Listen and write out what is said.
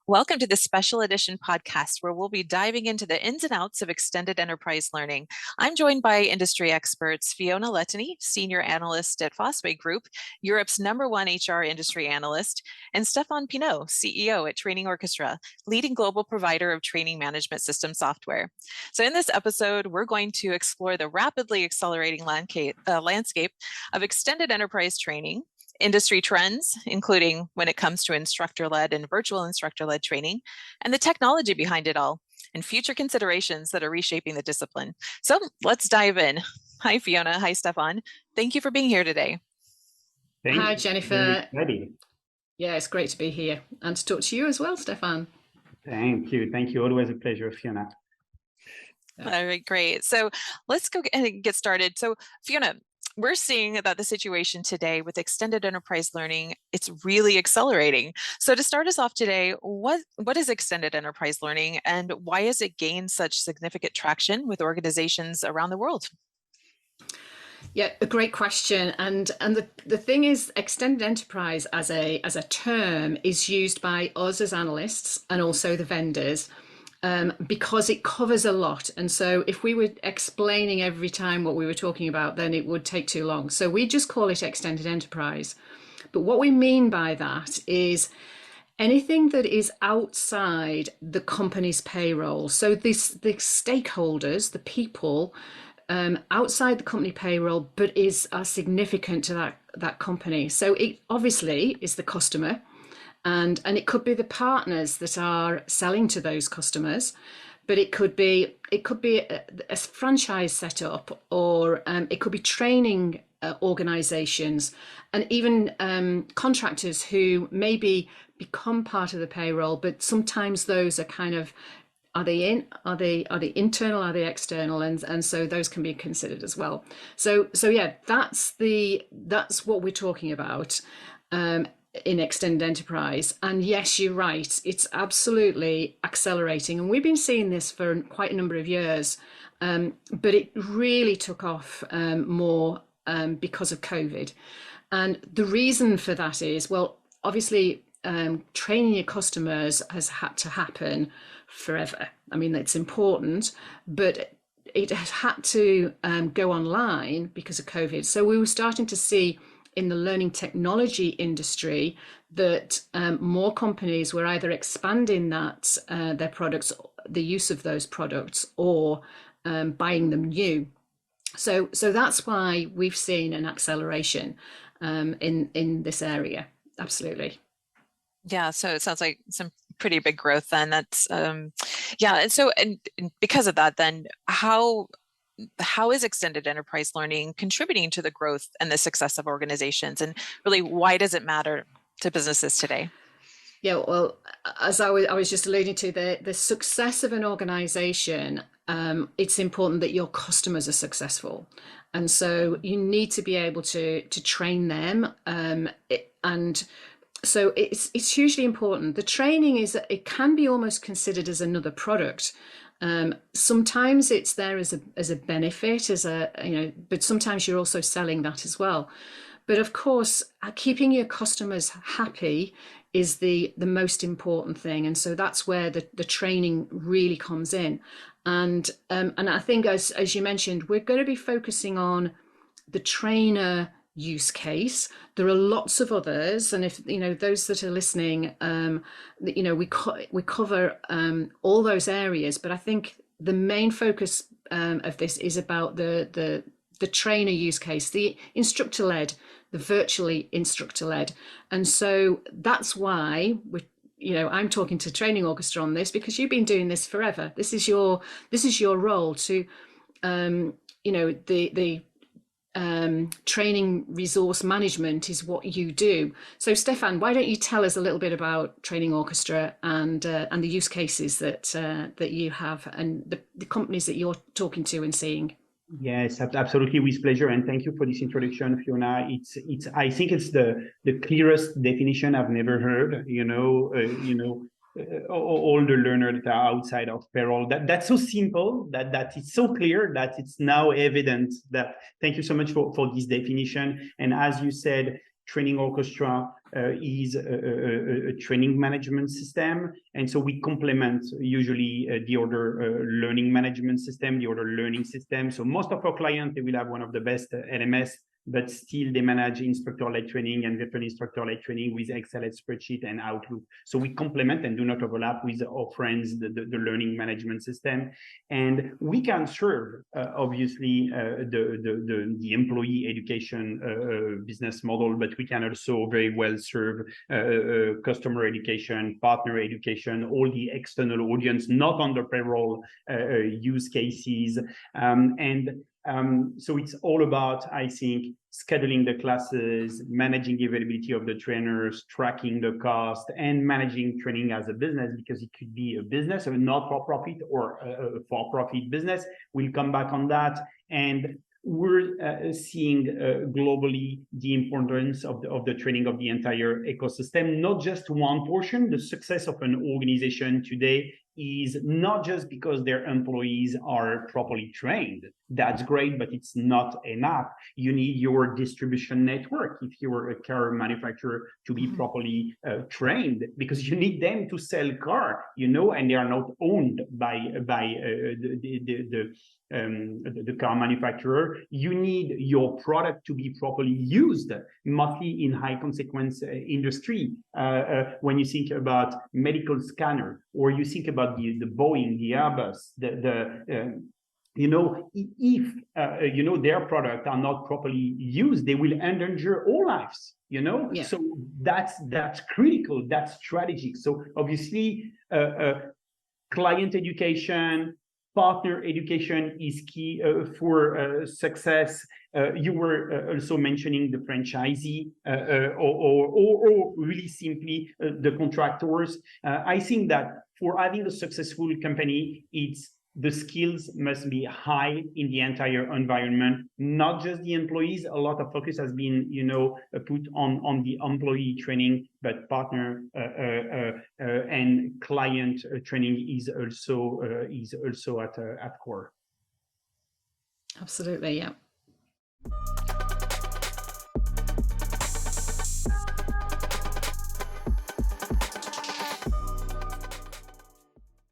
Welcome to the special edition podcast where we'll be diving into the ins and outs of extended enterprise learning. I'm joined by industry experts Fiona Lettany, Senior Analyst at Fosway Group, Europe's #1 HR industry analyst, and Stefan Pinault, CEO at Training Orchestra, leading global provider of training management system software. So in this episode, we're going to explore the rapidly accelerating landscape of extended enterprise training, industry trends, including when it comes to instructor-led and virtual instructor-led training, and the technology behind it all, and future considerations that are reshaping the discipline. So let's dive in. Hi, Fiona. Hi, Stefan. Thank you for being here today. Hi, Jennifer. Yeah, it's great to be here and to talk to you as well, Stefan. Thank you. Thank you. Always a pleasure, Fiona. All right, great. So let's go and get started. So Fiona, we're seeing that the situation today with extended enterprise learning, it's really accelerating. So to start us off today, what is extended enterprise learning and why has it gained such significant traction with organizations around the world? Yeah, a great question. And the thing is, extended enterprise as a term is used by us as analysts and also the vendors. Because it covers a lot. And so if we were explaining every time what we were talking about, then it would take too long. So we just call it extended enterprise. But what we mean by that is anything that is outside the company's payroll. So the stakeholders, the people outside the company payroll, but are significant to that company. So it obviously is the customer. And it could be the partners that are selling to those customers, but it could be a franchise setup, or it could be training organizations, and even contractors who maybe become part of the payroll, but sometimes those are kind of, are they internal, are they external, and so those can be considered as well. So yeah, that's what we're talking about in extended enterprise. And yes, you're right, it's absolutely accelerating, and we've been seeing this for quite a number of years, but it really took off more because of COVID. And the reason for that is, well, obviously training your customers has had to happen forever. I mean, it's important, but it has had to go online because of COVID. So we were starting to see in the learning technology industry that more companies were either expanding their products, the use of those products, or buying them new. So that's why we've seen an acceleration in this area. Absolutely. Yeah, so it sounds like some pretty big growth then. That's yeah, and so and because of that, then how is extended enterprise learning contributing to the growth and the success of organizations, and really why does it matter to businesses today? Yeah, well, as I was just alluding to, the success of an organization, it's important that your customers are successful, and so you need to be able to train them, and so it's hugely important. The training it can be almost considered as another product. Sometimes it's there as a benefit, but sometimes you're also selling that as well. But of course, keeping your customers happy is the most important thing, and so that's where the training really comes in. And I think, as you mentioned, we're going to be focusing on the trainer use case. There are lots of others, and if those that are listening, we cover all those areas, but I think the main focus of this is about the trainer use case, the instructor-led, the virtually instructor-led. And so that's why I'm talking to Training Orchestra on this, because you've been doing this forever. This is your role to the training resource management is what you do. So Stefan, why don't you tell us a little bit about Training Orchestra and the use cases that you have and the companies that you're talking to and seeing? Yes, absolutely, with pleasure, and thank you for this introduction, Fiona. I think it's the clearest definition I've never heard. All the learners that are outside of payroll. That's so simple, that it's so clear, that it's now evident. That thank you so much for this definition. And as you said, Training Orchestra is a training management system. And so we complement usually the other learning management system, the other learning system. So most of our clients, they will have one of the best LMS, but still they manage instructor-led training and veteran instructor-led training with Excel spreadsheet and Outlook. So we complement and do not overlap with our friends, the learning management system. And we can serve, obviously, the employee education business model, but we can also very well serve customer education, partner education, all the external audience, not on the payroll use cases. So it's all about, I think, scheduling the classes, managing the availability of the trainers, tracking the cost, and managing training as a business, because it could be a business, a not-for-profit or a for-profit business. We'll come back on that. And we're seeing globally the importance of the training of the entire ecosystem, not just one portion. The success of an organization today is not just because their employees are properly trained. That's great, but it's not enough. You need your distribution network, if you're a car manufacturer, to be properly trained, because you need them to sell car, and they are not owned by the car manufacturer. You need your product to be properly used, mostly in high consequence industry. When you think about medical scanner, or you think about the Boeing, the Airbus, if their product are not properly used, they will endanger all lives. Yeah. So that's critical, that's strategic. So obviously, client education, partner education is key for success. You were also mentioning the franchisee, or really simply the contractors. I think that for having a successful company, the skills must be high in the entire environment, not just the employees. A lot of focus has been, put on the employee training, but partner and client training is also at core. Absolutely, yeah.